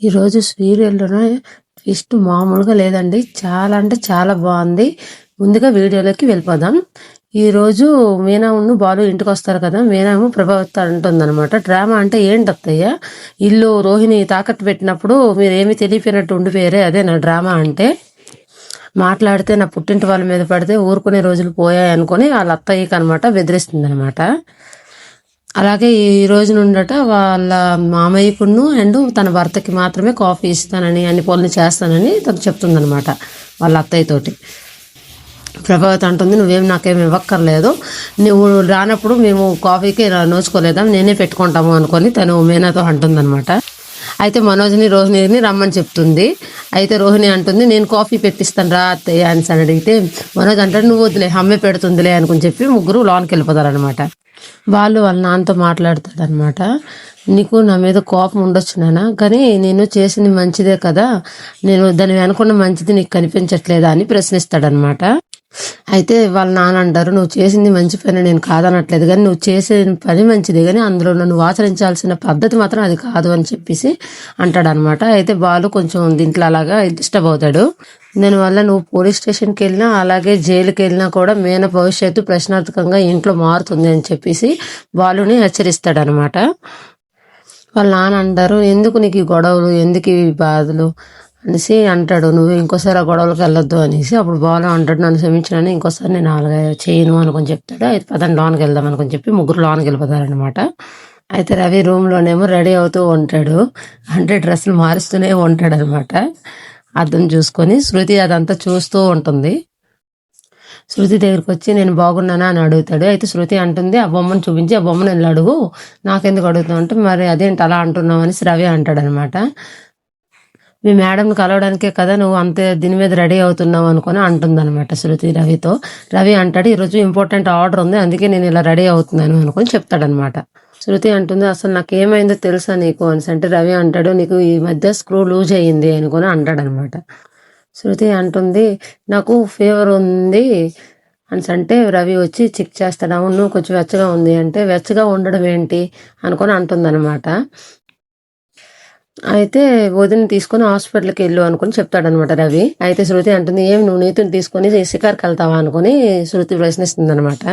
ఈరోజు సీరియల్లోనే ట్విస్ట్ మామూలుగా లేదండి. చాలా అంటే చాలా బాగుంది. ముందుగా వీడియోలోకి వెళ్ళిపోదాం. ఈరోజు మీనా బాలు ఇంటికి వస్తారు కదా. మీనా ప్రభావతి అంటుందన్నమాట, డ్రామా అంటే ఏంటత్తయ్య, ఇల్లు రోహిణి తాకట్టు పెట్టినప్పుడు మీరేమీ తెలియపోయినట్టు ఉండిపోయారే, అదే నా డ్రామా అంటే, మాట్లాడితే నా పుట్టింటి వాళ్ళ మీద పడితే ఊరుకునే రోజులు పోయాయి అనుకుని వాళ్ళ అత్తయ్యకి అనమాట బెదిరిస్తుంది అనమాట. అలాగే ఈ రోజు నుండట వాళ్ళ మామయ్యకును అండ్ తన భర్తకి మాత్రమే కాఫీ ఇస్తానని, అన్ని పనులు చేస్తానని తను చెప్తుందనమాట వాళ్ళ అత్తయ్యతోటి. ప్రభావతి అంటుంది, నువ్వేం నాకేమి ఇవ్వక్కర్లేదు, నువ్వు రానప్పుడు మేము కాఫీకి నోచుకోలేదా, నేనే పెట్టుకుంటాము అనుకొని తను మీనాతో అంటుందన్నమాట. అయితే మనోజ్ని రోహిణిని రమ్మని చెప్తుంది. అయితే రోహిణి అంటుంది, నేను కాఫీ పెట్టిస్తాను రా అత్తయ్య అని అడిగితే మనోజ్ అంటాడు, నువ్వు వద్దులే అమ్మే పెడుతుందిలే అనుకుని చెప్పి ముగ్గురు లోనికి వెళ్ళిపోతారనమాట. వాళ్ళు వాళ్ళ నాన్నతో మాట్లాడతాడనమాట. నీకు నా మీద కోపం ఉండొచ్చు నాన్న, కానీ నేను చేసింది మంచిదే కదా, నేను దాన్ని వెనుకున్న మంచిది నీకు కనిపించట్లేదా అని ప్రశ్నిస్తాడనమాట. అయితే వాళ్ళ నాన్న అంటారు, నువ్వు చేసింది మంచి పని నేను కాదనట్లేదు, కానీ నువ్వు చేసే పని మంచిది, కానీ అందులో నన్ను ఆచరించాల్సిన పద్ధతి మాత్రం అది కాదు అని చెప్పేసి అంటాడనమాట. అయితే బాలు కొంచెం దీంట్లో అలాగా డిస్టర్బ్ అవుతాడు. దానివల్ల నువ్వు పోలీస్ స్టేషన్కి వెళ్ళినా అలాగే జైలుకి వెళ్ళినా కూడా మీన భవిష్యత్తు ప్రశ్నార్థకంగా ఇంట్లో మారుతుంది అని చెప్పేసి బాలుని హెచ్చరిస్తాడనమాట. వాళ్ళ నాన్న అంటారు, ఎందుకు నీకు ఈ గొడవలు, ఎందుకు ఈ బాధలు అనేసి అంటాడు. నువ్వు ఇంకోసారి ఆ గొడవలకు వెళ్ళొద్దు అనేసి. అప్పుడు బాలు అంటాడు, నన్ను క్షమించినని ఇంకోసారి నేను అలాగే చేయను అనుకొని చెప్తాడు. అయితే పదని లోనికి వెళ్దాం అనుకొని చెప్పి ముగ్గురు లోనికి వెళ్ళిపోతారనమాట. అయితే రవి రూమ్లోనేమో రెడీ అవుతూ ఉంటాడు, అంటే డ్రెస్సులు మారుస్తూనే ఉంటాడు అనమాట. అద్దం చూసుకొని శృతి అదంతా చూస్తూ ఉంటుంది. శృతి దగ్గరికి వచ్చి నేను బాగున్నానా అని అడుగుతాడు. అయితే శృతి అంటుంది, ఆ బొమ్మను చూపించి ఆ బొమ్మను వెళ్ళి అడుగు, నాకెందుకు అడుగుతావు అంటే, మరి అదేంటి అలా అంటున్నావు అని రవి అంటాడనమాట. మీ మేడంని కలవడానికే కదా నువ్వు అంతే దీని మీద రెడీ అవుతున్నావు అనుకుని అంటుందన్నమాట శృతి రవితో. రవి అంటాడు, ఈరోజు ఇంపార్టెంట్ ఆర్డర్ ఉంది, అందుకే నేను ఇలా రెడీ అవుతున్నాను అనుకుని చెప్తాడనమాట. శృతి అంటుంది, అసలు నాకు ఏమైందో తెలుసా నీకు అని అంటే, రవి అంటాడు, నీకు ఈ మధ్య స్క్రూ లూజ్ అయ్యింది అనుకుని అంటాడనమాట. శృతి అంటుంది, నాకు ఫీవర్ ఉంది అని అంటే రవి వచ్చి చెక్ చేస్తాడు. అవును కొంచెం వెచ్చగా ఉంది అంటే, వెచ్చగా ఉండడం ఏంటి అనుకొని అంటుందన్నమాట. అయితే వదిన తీసుకొని హాస్పిటల్కి వెళ్ళు అనుకుని చెప్తాడనమాట రవి. అయితే శృతి అంటుంది, ఏమి నువ్వు నీతుని తీసుకొని షికార్కి వెళ్తావా అనుకుని శృతి ప్రశ్నిస్తుంది అనమాట.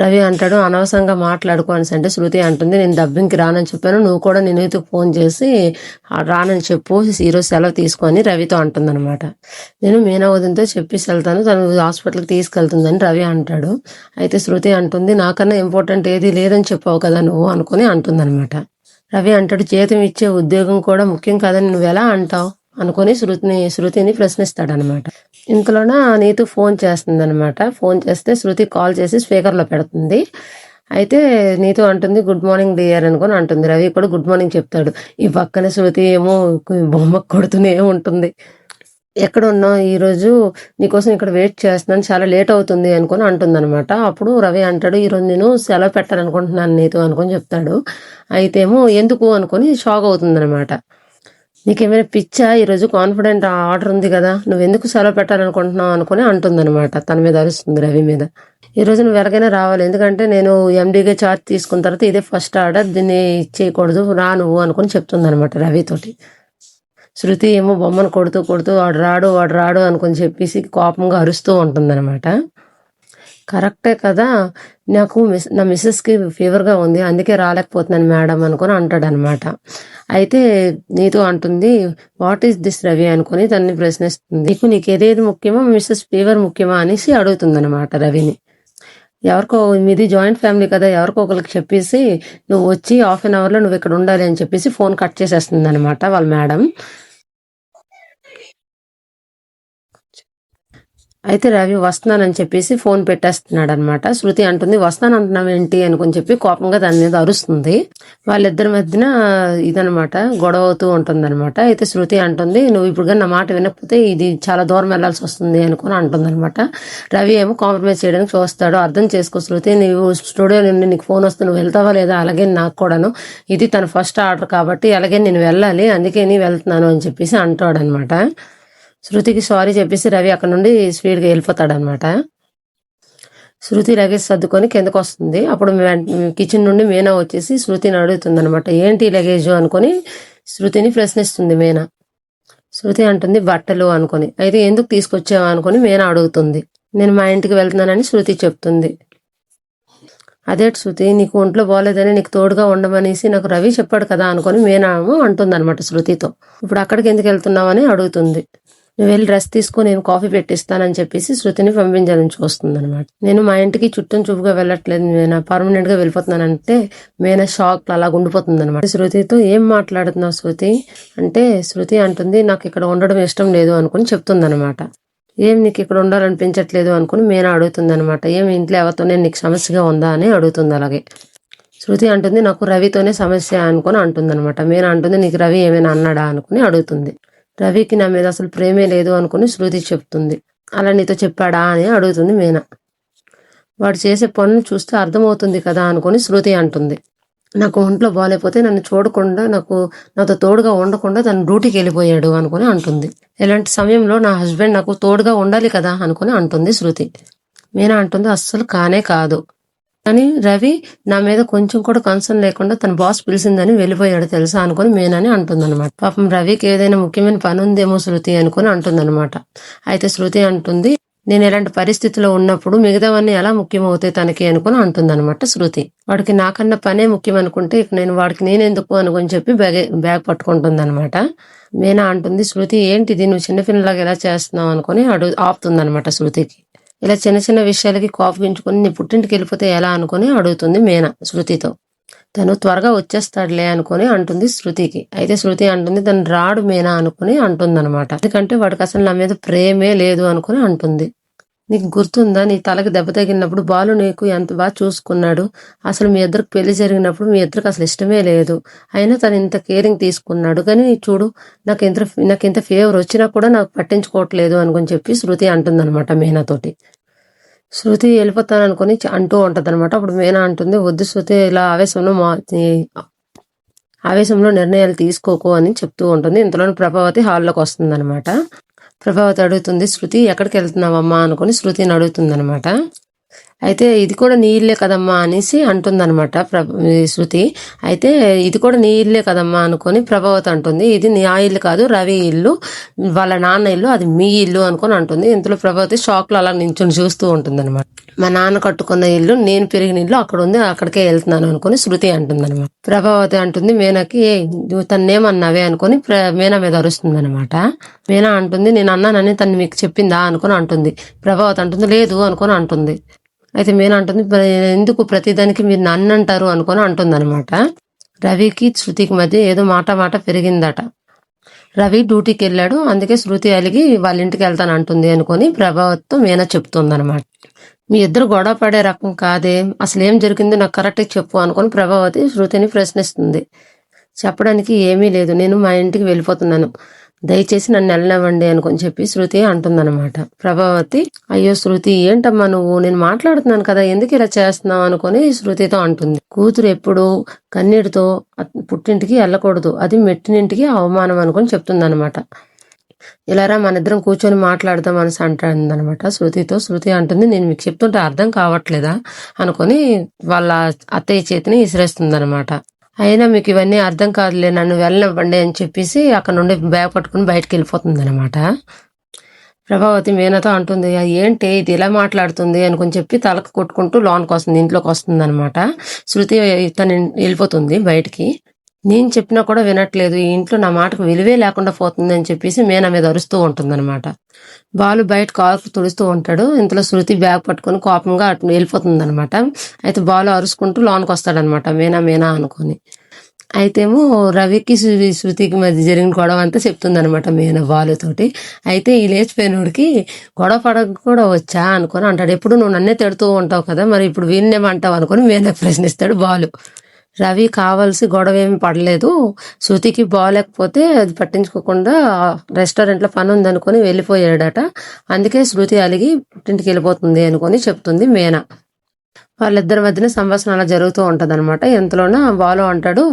రవి అంటాడు, అనవసరంగా మాట్లాడుకో అని అంటే శృతి అంటుంది, నేను డబ్బింగ్కి రానని చెప్పాను, నువ్వు కూడా నీ నీతుకు ఫోన్ చేసి రానని చెప్పు, ఈరోజు సెలవు తీసుకొని రవితో అంటుందన్నమాట. నేను మీనా వదినతో చెప్పేసి వెళ్తాను, తను హాస్పిటల్కి తీసుకెళ్తుందని రవి అంటాడు. అయితే శృతి అంటుంది, నాకన్నా ఇంపార్టెంట్ ఏది లేదని చెప్పావు కదా నువ్వు అనుకుని అంటుందన్నమాట. రవి అంటాడు, జీతం ఇచ్చే ఉద్యోగం కూడా ముఖ్యం కాదని నువ్వు ఎలా అంటావు అనుకుని శృతిని ప్రశ్నిస్తాడనమాట. ఇంతలోన నీతు ఫోన్ చేస్తుంది అనమాట. ఫోన్ చేస్తే శృతి కాల్ చేసి స్పీకర్లో పెడుతుంది. అయితే నీతు అంటుంది, గుడ్ మార్నింగ్ డియర్ అనుకుని అంటుంది. రవి కూడా గుడ్ మార్నింగ్ చెప్తాడు. ఈ పక్కన శృతి ఏమో బొమ్మ కొడుతూనే ఉంటుంది. ఎక్కడ ఉన్నావు, ఈరోజు నీకోసం ఇక్కడ వెయిట్ చేస్తున్నాను, చాలా లేట్ అవుతుంది అనుకుని అంటుందన్నమాట. అప్పుడు రవి అంటాడు, ఈరోజు నేను సెలవు పెట్టాలనుకుంటున్నాను నీతో అనుకొని చెప్తాడు. అయితేమో ఎందుకు అనుకొని షాక్ అవుతుందన్నమాట. నీకేమైనా పిచ్చా, ఈరోజు కాన్ఫిడెంట్ ఆర్డర్ ఉంది కదా, నువ్వు ఎందుకు సెలవు పెట్టాలనుకుంటున్నావు అనుకుని అంటుందన్నమాట. తన మీద అరుస్తుంది రవి మీద. ఈరోజు నువ్వు ఎలాగైనా రావాలి, ఎందుకంటే నేను ఎండీగా చార్జ్ తీసుకున్న తర్వాత ఇదే ఫస్ట్ ఆర్డర్, దీన్ని చేయకూడదు, రా నువ్వు అనుకుని చెప్తుందన్నమాట రవితోటి. శృతి ఏమో బొమ్మను కొడుతూ వాడు రాడు అనుకుని చెప్పేసి కోపంగా అరుస్తూ ఉంటుందన్నమాట. కరెక్టే కదా, నాకు నా మిస్సెస్కి ఫీవర్గా ఉంది, అందుకే రాలేకపోతున్నాను మేడం అనుకుని అంటాడనమాట. అయితే నీతో అంటుంది, వాట్ ఈస్ దిస్ రవి అనుకుని తనని ప్రశ్నిస్తుంది. నీకు ఏదేది ముఖ్యమో, మిస్సెస్ ఫీవర్ ముఖ్యమా అనేసి అడుగుతుందన్నమాట రవిని. ఎవరికో మీది జాయింట్ ఫ్యామిలీ కదా, ఎవరికో ఒకరికి చెప్పేసి నువ్వు వచ్చి హాఫ్ అన్ అవర్లో నువ్వు ఇక్కడ ఉండాలి అని చెప్పేసి ఫోన్ కట్ చేసేస్తుంది అనమాట వాళ్ళ మేడం. అయితే రవి వస్తున్నానని చెప్పేసి ఫోన్ పెట్టేస్తున్నాడు అనమాట. శృతి అంటుంది, వస్తాను అంటున్నావు ఏంటి అనుకుని చెప్పి కోపంగా దాని మీద అరుస్తుంది. వాళ్ళిద్దరి మధ్యన ఇదనమాట గొడవ అవుతూ ఉంటుంది అనమాట. అయితే శృతి అంటుంది, నువ్వు ఇప్పుడు కానీ నా మాట వినకపోతే ఇది చాలా దూరం వెళ్లాల్సి వస్తుంది అనుకుని అంటుంది అనమాట. రవి ఏమో కాంప్రమైజ్ చేయడానికి చూస్తాడు. అర్థం చేసుకో శృతి, నువ్వు స్టూడియో నుండి నీకు ఫోన్ వస్తే నువ్వు వెళ్తావా లేదా, అలాగే నాకు కూడాను ఇది తన ఫస్ట్ ఆర్డర్ కాబట్టి అలాగే నేను వెళ్ళాలి, అందుకే నీ వెళ్తున్నాను అని చెప్పేసి అంటాడు అనమాట. శృతికి సారీ చెప్పేసి రవి అక్కడ నుండి స్పీడ్గా వెళ్ళిపోతాడనమాట. శృతి లగేజ్ సర్దుకొని కిందకు వస్తుంది. అప్పుడు కిచెన్ నుండి మీనా వచ్చేసి శృతిని అడుగుతుంది అనమాట, ఏంటి లగేజ్ అనుకొని శృతిని ప్రశ్నిస్తుంది మీనా. శృతి అంటుంది బట్టలు అనుకొని. అయితే ఎందుకు తీసుకొచ్చావు అనుకొని మీనా అడుగుతుంది. నేను మా ఇంటికి వెళ్తున్నానని శృతి చెప్తుంది. అదేటి శృతి, నీకు ఒంట్లో బాగోలేదని నీకు తోడుగా ఉండమనేసి నాకు రవి చెప్పాడు కదా అనుకొని మీనాము అంటుందన్నమాట శృతితో. ఇప్పుడు అక్కడికి ఎందుకు వెళ్తున్నావు అని అడుగుతుంది. నువ్వు వెళ్ళి డ్రెస్ తీసుకుని నేను కాఫీ పెట్టిస్తానని చెప్పేసి శృతిని పంపించాలని చూస్తుంది అనమాట. నేను మా ఇంటికి చుట్టం చూపుగా వెళ్ళట్లేదు మీనా, పర్మనెంట్ గా వెళ్ళిపోతున్నానంటే మీనా షాక్ అలా ఉండిపోతుంది అనమాట. శృతితో ఏం మాట్లాడుతున్నావు శృతి అంటే శృతి అంటుంది నాకు ఇక్కడ ఉండడం ఇష్టం లేదు అనుకుని చెప్తుంది అనమాట. ఏం నీకు ఇక్కడ ఉండాలనిపించట్లేదు అనుకుని మీనా అడుగుతుంది అనమాట. ఏం ఇంట్లో ఎవరితోనే నీకు సమస్యగా ఉందా అని అడుగుతుంది. అలాగే శృతి అంటుంది నాకు రవితోనే సమస్య అనుకుని అంటుంది అనమాట. మీనా అంటుంది నీకు రవి ఏమైనా అన్నాడా అనుకుని అడుగుతుంది. రవికి నా మీద అసలు ప్రేమే లేదు అనుకుని శృతి చెప్తుంది. అలా నీతో చెప్పాడా అని అడుగుతుంది మీనా. వాడు చేసే పనులు చూస్తే అర్థమవుతుంది కదా అనుకుని శృతి అంటుంది. నాకు ఒంట్లో బాగాలేకపోతే నన్ను చూడకుండా నాతో తోడుగా ఉండకుండా తను డ్యూటీకి వెళ్ళిపోయాడు అనుకుని అంటుంది. ఇలాంటి సమయంలో నా హస్బెండ్ నాకు తోడుగా ఉండాలి కదా అనుకుని అంటుంది శృతి. మీనా అంటుంది అస్సలు కానే కాదు, కానీ రవి నా మీద కొంచెం కూడా కన్సర్న్ లేకుండా తన బాస్ పిలిచిందని వెళ్ళిపోయాడు తెలుసా అనుకుని మీనాని అంటుందన్నమాట. పాపం రవికి ఏదైనా ముఖ్యమైన పని ఉందేమో శృతి అనుకుని అంటుందన్నమాట. అయితే శృతి అంటుంది నేను ఎలాంటి పరిస్థితిలో ఉన్నప్పుడు మిగతావన్నీ ఎలా ముఖ్యమవుతాయి తనకి అనుకుని అంటుందన్నమాట శృతి. వాడికి నాకన్నా పనే ముఖ్యం అనుకుంటే ఇక వాడికి నేనెందుకు అనుకుని చెప్పి బ్యాగ్ పట్టుకుంటుంది అనమాట. మీనా అంటుంది శృతి ఏంటిది నువ్వు చిన్నపిల్లలాగా ఎలా చేస్తున్నావు అనుకుని ఆపుతుంది అనమాట శృతికి. ఇలా చిన్న చిన్న విషయాలకి కోపగించుకుని నీ పుట్టింటికి వెళ్ళిపోతే ఎలా అనుకుని అడుగుతుంది మీనా శృతితో. తను త్వరగా వచ్చేస్తాడులే అనుకుని అంటుంది శృతికి. అయితే శృతి అంటుంది తను రాడు మీనా అనుకుని అంటుంది అనమాట. ఎందుకంటే వాడికి అసలు నా మీద ప్రేమే లేదు అనుకుని అంటుంది. నీకు గుర్తుందా, నీ తలకి దెబ్బ తగిలినప్పుడు బాలు నీకు ఎంత బాగా చూసుకున్నాడు, అసలు మీ ఇద్దరికి పెళ్లి జరిగినప్పుడు మీ ఇద్దరికి అసలు ఇష్టమే లేదు, అయినా తను ఇంత కేరింగ్ తీసుకున్నాడు, కానీ చూడు నాకు ఇంత ఫేవర్ వచ్చినా కూడా నాకు పట్టించుకోవట్లేదు అనుకుని చెప్పి శృతి అంటుంది అనమాట మీనాతోటి. శృతి వెళ్ళిపోతాను అనుకుని అంటూ ఉంటది అనమాట. అప్పుడు మీనా అంటుంది వద్దు శృతి, ఇలా ఆవేశంలో నిర్ణయాలు తీసుకోకు అని చెప్తూ ఉంటుంది. ఇంతలోని ప్రభావతి హాల్లోకి వస్తుంది అనమాట. ప్రభావతి అడుగుతుంది శృతి ఎక్కడికి వెళ్తున్నావమ్మా అనుకుని శృతిని అడుగుతుంది అనమాట. అయితే ఇది కూడా నీ ఇల్లే కదమ్మా అనేసి అంటుందన్నమాట శృతి. అయితే ఇది కూడా నీ ఇల్లే కదమ్మా అనుకొని ప్రభావతి అంటుంది ఇది నీ ఆ ఇల్లు కాదు, రవి ఇల్లు, వాళ్ళ నాన్న ఇల్లు, అది మీ ఇల్లు అనుకొని అంటుంది. ఇంతలో ప్రభావతి షాక్ లో అలా నించుని చూస్తూ ఉంటుంది అనమాట. మా నాన్న కట్టుకున్న ఇల్లు, నేను పెరిగిన ఇల్లు అక్కడ ఉంది, అక్కడికే వెళ్తున్నాను అనుకుని శృతి అంటుంది అనమాట. ప్రభావతి అంటుంది మీనాకి తన్నేమన్నావే అనుకుని మీనా మీద అరుస్తుంది అనమాట. మీనా అంటుంది నేను అన్నానని తను మీకు చెప్పిందా అనుకుని అంటుంది. ప్రభావతి అంటుంది లేదు అనుకుని అంటుంది. అయితే మీనా అంటుంది ఎందుకు ప్రతిదానికి మీరు నన్ను అంటారు అనుకొని అంటుంది అనమాట. రవికి శృతికి మధ్య ఏదో మాట పెరిగిందట. రవి డ్యూటీకి వెళ్ళాడు, అందుకే శృతి అలిగి వాళ్ళ ఇంటికి వెళ్తాను అంటుంది అనుకొని ప్రభావతితో మీనా చెప్తుంది అనమాట. మీ ఇద్దరు గొడవ పడే రకం కాదే, అసలు ఏం జరిగిందో నాకు కరెక్ట్గా చెప్పు అనుకొని ప్రభావతి శృతిని ప్రశ్నిస్తుంది. చెప్పడానికి ఏమీ లేదు, నేను మా ఇంటికి వెళ్ళిపోతున్నాను, దయచేసి నన్ను వెళ్ళనివ్వండి అనుకొని చెప్పి శృతి అంటుందన్నమాట. ప్రభావతి అయ్యో శృతి ఏంటమ్మా నువ్వు, నేను మాట్లాడుతున్నాను కదా ఎందుకు ఇలా చేస్తున్నావు అనుకొని శృతితో అంటుంది. కూతురు ఎప్పుడు కన్నీటితో పుట్టింటికి వెళ్ళకూడదు, అది మెట్టినింటికి అవమానం అనుకొని చెప్తుంది అనమాట. ఇలారా మన ఇద్దరం కూర్చొని మాట్లాడదాం అనేసి అంటుందన్నమాట శృతితో. శృతి అంటుంది నేను మీకు చెప్తుంటే అర్థం కావట్లేదా అనుకొని వాళ్ళ అత్తయ్య చేతిని విసిరేస్తుంది అనమాట. అయినా మీకు ఇవన్నీ అర్థం కాదులే, నన్ను వెళ్ళనివ్వండి అని చెప్పేసి అక్కడ నుండి బ్యాగ్ పట్టుకుని బయటకు వెళ్ళిపోతుంది అనమాట. ప్రభావతి మీనాతో అంటుంది ఏంటి ఇది ఇలా మాట్లాడుతుంది అనుకుని చెప్పి తలకు కొట్టుకుంటూ లోనికి వస్తుంది, ఇంట్లోకి వస్తుంది అనమాట. శృతి తను వెళ్ళిపోతుంది బయటికి. నేను చెప్పినా కూడా వినట్లేదు, ఈ ఇంట్లో నా మాటకు విలువే లేకుండా పోతుంది అని చెప్పేసి మీనా మీద అరుస్తూ ఉంటుంది అనమాట. బాలు బయట కారు తుడుస్తూ ఉంటాడు. ఇంతలో శృతి బ్యాగ్ పట్టుకుని కోపంగా అటు వెళ్ళిపోతుంది అనమాట. అయితే బాలు అరుచుకుంటూ లోనికి వస్తాడనమాట మీనా అనుకొని. అయితేమో రవికి శృతికి మధ్య జరిగిన గొడవ అంతా చెప్తుంది అనమాట మీనా బాలుతోటి. అయితే ఈ లేచిపోయినోడికి గొడవ పడక కూడా వచ్చా అనుకొని అంటాడు. ఎప్పుడు నువ్వు నన్నే తిడుతూ ఉంటావు కదా, మరి ఇప్పుడు వీణ్ణేమంటావు అనుకొని మీనా ప్రశ్నిస్తాడు బాలు. రవి కావాల్సి గొడవ ఏమి పడలేదు, శృతికి బాగాలేకపోతే అది పట్టించుకోకుండా రెస్టారెంట్లో పని ఉందనుకొని వెళ్ళిపోయాడట, అందుకే శృతి అలిగి పుట్టింటికి వెళ్ళిపోతుంది అనుకొని చెప్తుంది మీనా. వాళ్ళిద్దరి మధ్యన సంభాషణ అలా జరుగుతూ ఉంటది అనమాట. ఎంతలోన బాలు అంటాడు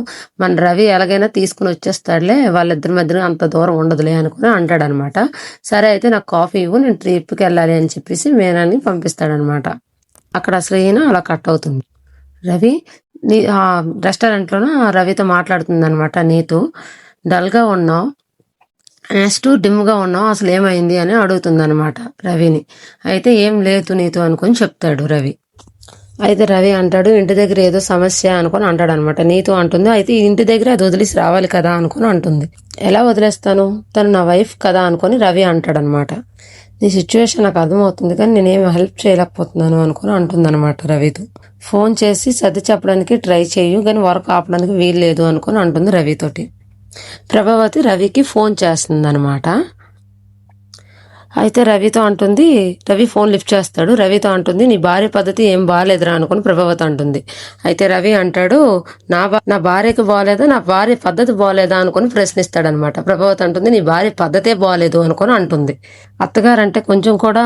మన రవి ఎలాగైనా తీసుకుని వచ్చేస్తాడులే, వాళ్ళిద్దరి మధ్యన అంత దూరం ఉండదులే అనుకుని అంటాడు అనమాట. సరే అయితే నాకు కాఫీ ఇవ్వు, నేను ట్రిప్కి వెళ్ళాలి అని చెప్పేసి మీనాని పంపిస్తాడనమాట. అక్కడ అసలు అలా కట్ అవుతుంది. రవి రెస్టారెంట్లోన రవితో మాట్లాడుతుంది అనమాట డల్గా ఉన్నావు, నెక్స్ట్ డిమ్గా ఉన్నావు, అసలు ఏమైంది అని అడుగుతుందనమాట రవిని. అయితే ఏం లేదు నీతో అనుకొని చెప్తాడు రవి. అయితే రవి అంటాడు ఇంటి దగ్గర ఏదో సమస్య అనుకొని అంటాడు అనమాట. నీతో అంటుంది. అయితే ఇంటి దగ్గర అది వదిలేసి రావాలి కదా అనుకొని అంటుంది. ఎలా వదిలేస్తాను, తను నా వైఫ్ కదా అనుకొని రవి అంటాడనమాట. నీ సిచ్యువేషన్ నాకు అర్థమవుతుంది కానీ నేనేమి హెల్ప్ చేయలేకపోతున్నాను అనుకుని అంటుందన్నమాట రవితో. ఫోన్ చేసి సర్ది చెప్పడానికి ట్రై చేయు కానీ వర్క్ ఆపడానికి వీలు లేదు అనుకుని అంటుంది రవితోటి. ప్రభావతి రవికి ఫోన్ చేస్తుంది అనమాట. అయితే రవితో అంటుంది, రవి ఫోన్ లిఫ్ట్ చేస్తాడు. రవితో అంటుంది నీ భార్య పద్ధతి ఏం బాగాలేదురా అనుకుని ప్రభావతి అంటుంది. అయితే రవి అంటాడు నా భార్యకి బాగాలేదా, నా భార్య పద్ధతి బాగాలేదా అనుకుని ప్రశ్నిస్తాడనమాట. ప్రభావతి అంటుంది నీ భార్య పద్ధతే బాగాలేదు అనుకుని అంటుంది. అత్తగారంటే కొంచెం కూడా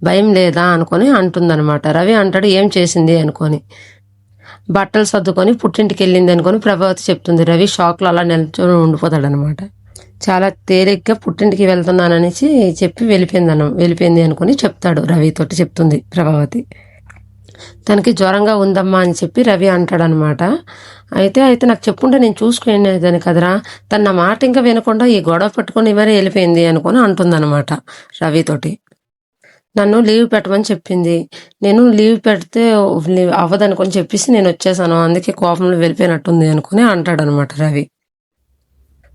భయం లేదా అనుకుని అంటుందన్నమాట. రవి అంటాడు ఏం చేసింది అనుకొని. బట్టలు సర్దుకొని పుట్టింటికి వెళ్ళింది అనుకొని ప్రభావతి చెప్తుంది. రవి షాక్లో అలా నిల్చొని ఉండిపోతాడనమాట. చాలా తేలిగ్గా పుట్టింటికి వెళ్తున్నాననేసి చెప్పి వెళ్ళిపోయింది అనుకుని చెప్తాడు. రవితోటి చెప్తుంది ప్రభావతి. తనకి జ్వరంగా ఉందమ్మా అని చెప్పి రవి అంటాడనమాట. అయితే నాకు చెప్పుంటే నేను చూసుకునేదాన్ని కదరా, తన నా మాట ఇంకా వినకుండా ఈ గొడవ పెట్టుకుని మరీ వెళ్ళిపోయింది అనుకుని అంటుందన్నమాట రవితోటి. నన్ను లీవ్ పెట్టమని చెప్పింది, నేను లీవ్ పెడితే అవ్వదనుకొని చెప్పేసి నేను వచ్చేసాను, అందుకే కోపంలో వెళ్ళిపోయినట్టుంది అనుకుని అంటాడనమాట రవి.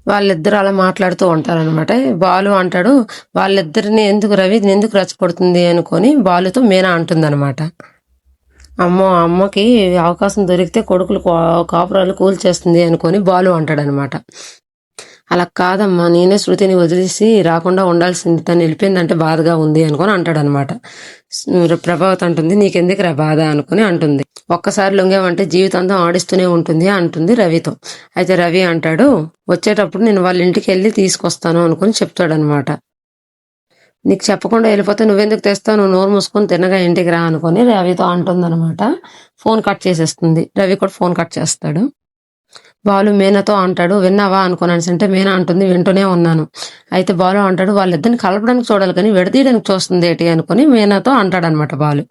వాళ్ళిద్దరు అలా మాట్లాడుతూ ఉంటారనమాట. బాలు అంటాడు వాళ్ళిద్దరిని రవి ఎందుకు రెచ్చగొడుతుంది అనుకొని బాలుతో మీనా అంటుందన్నమాట. అమ్మకి అవకాశం దొరికితే కొడుకులు కాపురాలు కూల్చేస్తుంది అనుకొని బాలు అంటాడనమాట. అలా కాదమ్మా, నేనే శృతిని వదిలేసి రాకుండా ఉండాల్సింది, తను వెళ్ళిపోయిందంటే బాధగా ఉంది అనుకొని అంటాడనమాట. ప్రభావతి అంటుంది నీకెందుకురా బాధ అనుకుని అంటుంది. ఒక్కసారి లొంగేవంటే జీవితాంతం ఆడిస్తూనే ఉంటుంది అంటుంది రవితో. అయితే రవి అంటాడు వచ్చేటప్పుడు నేను వాళ్ళ ఇంటికి వెళ్ళి తీసుకొస్తాను అనుకుని చెప్తాడనమాట. నీకు చెప్పకుండా వెళ్ళిపోతే నువ్వెందుకు తెస్తావు, నువ్వు నోరు మూసుకొని తిన్నగా ఇంటికి రా అనుకొని రవితో అంటుందన్నమాట. ఫోన్ కట్ చేసేస్తుంది. రవి కూడా ఫోన్ కట్ చేస్తాడు. బాలు మీనాతో అంటాడు విన్నావా అనుకున్నాను అంటే మీనా అంటుంది వింటూనే ఉన్నాను. అయితే బాలు అంటాడు వాళ్ళిద్దరిని కలపడానికి చూడాలి కానీ విడదీయడానికి చూస్తుంది ఏంటి అనుకుని మీనాతో అంటాడనమాట బాలు.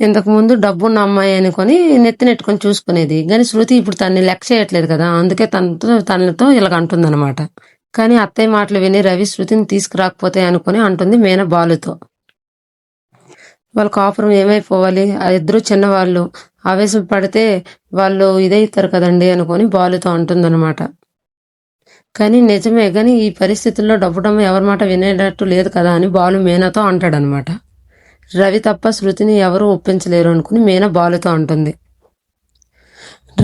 ఇంతకు ముందు డబ్బున్న అమ్మాయి అనుకొని నెత్తినెట్టుకొని చూసుకునేది కానీ శృతి ఇప్పుడు తనని లెక్క చేయట్లేదు కదా, అందుకే తనతో ఇలాగ అంటుందన్నమాట. కానీ అత్తయ్య మాటలు విని రవి శృతిని తీసుకురాకపోతే అనుకుని అంటుంది మీనా బాలుతో. వాళ్ళ కాపురం ఏమైపోవాలి, ఆ ఇద్దరు చిన్నవాళ్ళు, ఆవేశం పడితే వాళ్ళు ఇదైతారు కదండి అనుకొని బాలుతో అంటుందన్నమాట. కానీ నిజమే, కానీ ఈ పరిస్థితుల్లో డబ్బుడమ్మ ఎవరి మాట వినేటట్టు లేదు కదా అని బాలు మీనాతో అంటాడనమాట. రవి తప్ప శృతిని ఎవరు ఒప్పించలేరు అనుకుని మీనా బాలుతో అంటుంది.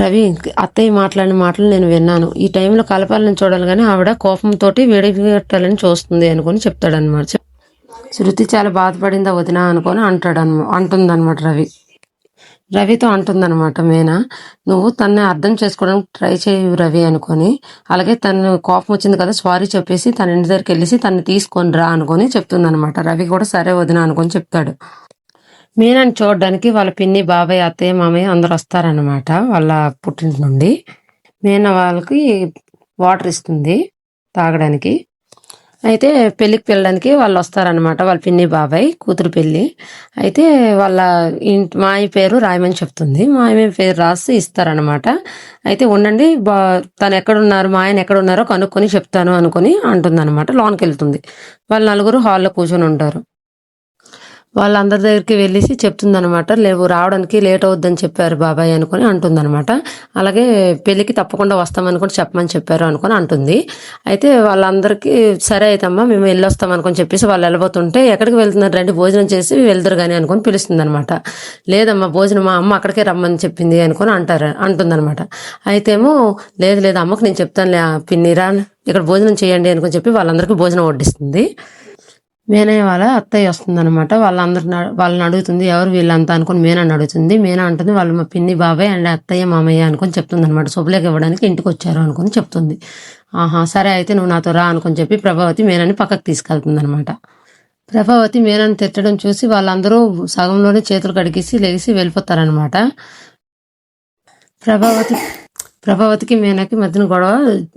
రవి అత్తయ్య మాట్లాడిన మాటలు నేను విన్నాను, ఈ టైంలో కలపాలని చూడాలి కానీ ఆవిడ కోపంతో విడిపెట్టాలని చూస్తుంది అనుకుని చెప్తాడనమాట. శృతి చాలా బాధపడిందా వదినా అనుకొని అంటుందన్నమాట రవితో అంటుందన్నమాట మీనా. నువ్వు తనని అర్థం చేసుకోవడానికి ట్రై చేయవు రవి అనుకొని, అలాగే తను కోపం వచ్చింది కదా సారీ చెప్పేసి తన ఇంటి దగ్గరికి వెళ్ళేసి తను తీసుకొని రా అనుకొని చెప్తుందనమాట. రవి కూడా సరే వదినా అనుకొని చెప్తాడు. మీనాని చూడడానికి వాళ్ళ పిన్ని బాబాయ్ అత్తయ్య మామయ్య అందరు వస్తారనమాట వాళ్ళ పుట్టింటి నుండి. మీనా వాళ్ళకి వాటర్ ఇస్తుంది తాగడానికి. అయితే పెళ్ళికి వెళ్ళడానికి వాళ్ళు వస్తారనమాట, వాళ్ళ పిన్ని బాబాయ్ కూతురు పెళ్ళి. అయితే వాళ్ళ మాయ పేరు రాయమని చెప్తుంది. మాయ పేరు రాసి ఇస్తారనమాట. అయితే ఉండండి తను ఎక్కడున్నారు మా ఆయన ఎక్కడున్నారో కనుక్కొని చెప్తాను అనుకుని అంటుందన్నమాట. లోనికి వెళ్తుంది. వాళ్ళు నలుగురు హాల్లో కూర్చొని ఉంటారు. వాళ్ళందరి దగ్గరికి వెళ్ళేసి చెప్తుందనమాట. రావడానికి లేట్ అవుద్దని చెప్పారు బాబాయ్ అనుకుని అంటుందన్నమాట. అలాగే పెళ్ళికి తప్పకుండా వస్తామనుకుని చెప్పమని చెప్పారు అనుకుని అంటుంది. అయితే వాళ్ళందరికీ సరే అయితమ్మా మేము వెళ్ళొస్తాం అనుకుని చెప్పేసి వాళ్ళు వెళ్ళబోతుంటే ఎక్కడికి వెళ్తున్నారు రండి భోజనం చేసి వెళ్తారు కానీ అనుకుని పిలుస్తుంది అనమాట. లేదమ్మా భోజనం మా అమ్మ అక్కడికే రమ్మని చెప్పింది అనుకుని అంటుందన్నమాట. అయితేమో లేదు అమ్మకు నేను చెప్తానులే పిన్నిరా ఇక్కడ భోజనం చేయండి అనుకుని చెప్పి వాళ్ళందరికీ భోజనం వడ్డిస్తుంది. మీనయ్య వాళ్ళ అత్తయ్య వస్తుందన్నమాట. వాళ్ళని అడుగుతుంది ఎవరు వీళ్ళంతా అనుకుని మీనాని అడుగుతుంది. మీనా అంటుంది వాళ్ళు మా పిన్ని బాబాయ్ అండ్ అత్తయ్య మామయ్య అనుకుని చెప్తుంది అనమాట. శుభలేఖ ఇవ్వడానికి ఇంటికి వచ్చారు అనుకుని చెప్తుంది. ఆహా సరే అయితే నువ్వు నాతో రా అనుకుని చెప్పి ప్రభావతి మీనాని పక్కకు తీసుకెళ్తుంది అనమాట. ప్రభావతి మీనాని తిట్టడం చూసి వాళ్ళందరూ సగంలోనే చేతులు కడిగేసి లేచి వెళ్ళిపోతారనమాట. ప్రభావతికి మీనాకి మధ్యన గొడవ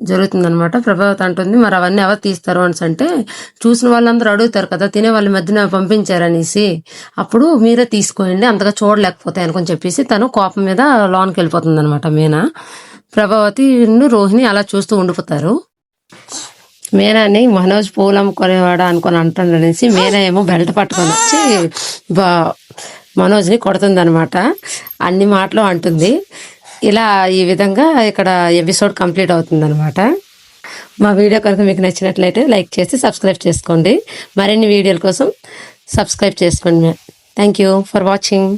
జరుగుతుందనమాట. ప్రభావతి అంటుంది మరి అవన్నీ ఎవరు తీస్తారు అని అంటే చూసిన వాళ్ళందరూ అడుగుతారు కదా తినే వాళ్ళ మధ్యన పంపించారనేసి, అప్పుడు మీరే తీసుకోండి అంతగా చూడలేకపోతాయి అనుకుని చెప్పేసి తను కోపం మీద లోనికి వెళ్ళిపోతుంది అనమాట మీనా. ప్రభావతి రోహిణి అలా చూస్తూ ఉండిపోతారు. మీనాని మనోజ్ పూలు అమ్ముకునేవాడు అనుకొని అంటుండనేసి మీనా ఏమో బెల్ట్ పట్టుకొని వచ్చి బా మనోజ్ని కొడుతుంది అనమాట. అన్ని మాటలు అంటుంది. ఇలా ఈ విధంగా ఇక్కడ ఎపిసోడ్ కంప్లీట్ అవుతుంది అనమాట. మా వీడియో కనుక మీకు నచ్చినట్లయితే లైక్ చేసి సబ్స్క్రైబ్ చేసుకోండి. మరిన్ని వీడియోల కోసం సబ్స్క్రైబ్ చేసుకోండి. Thank you for watching.